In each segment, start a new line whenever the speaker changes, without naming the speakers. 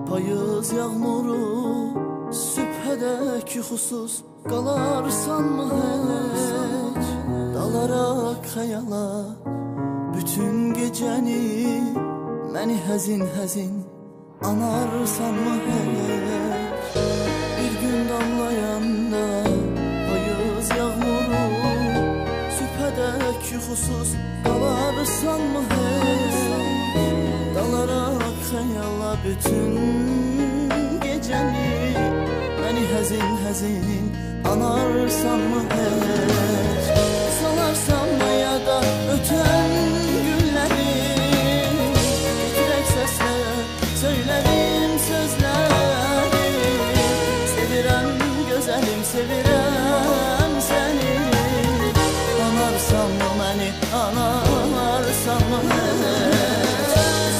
payız yağmuru sübhədək yuxusuz qalarsanmı heç? Dalarak xəyala bütün gecəni məni həzin-həzin anarsanmı heç? Bir gün damlayanda payız yağmuru sübhədək yuxusuz qalarsanmı heç? Dalarak xəyala bütün gecəni məni həzin-həzin anarsanmı heç? Salarsan mayada ötən günləri, titrək səslə söylədim sözləri. Sevirəm gözəlim, sevirəm səni. Anarsanmı məni, anarsanmı heç?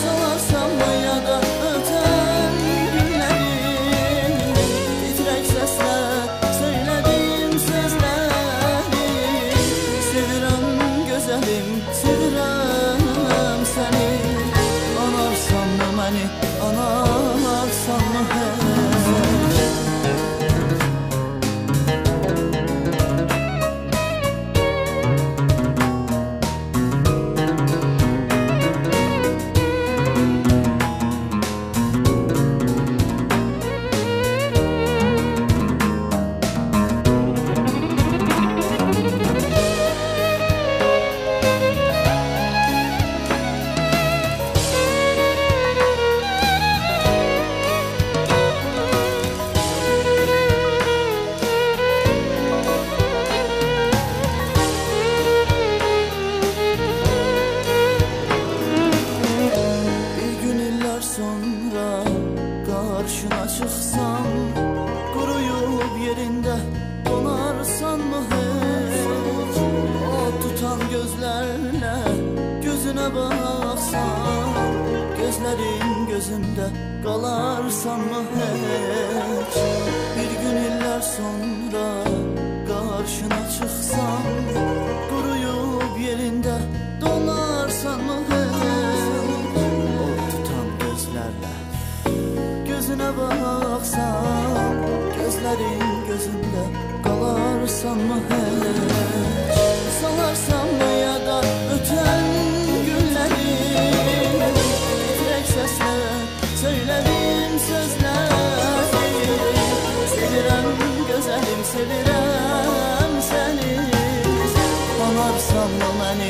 Salarsan mayada ötən günləri, titrək səslə söylədim sözləri. Sevirəm gözəlim, sevirəm səni. Anarsanmı məni, anarsanmı heç? Sonra karşına çıksam, kuruyup yerinde donarsanmı hiç? O tutan gözlerle gözüne baksam, gözlerin gözümde kalarsanmı hiç? Bir gün iller sonra karşına çıksam, kuruyup yerinde donarsanmı hiç? Gözüne baksam, gözlerin gözünde kalarsanmı hiç? Salarsan mayada öten günleri, titrek sesle söyledim sözleri. Sevirəm gözəlim, sevirəm səni. Anarsanmı məni,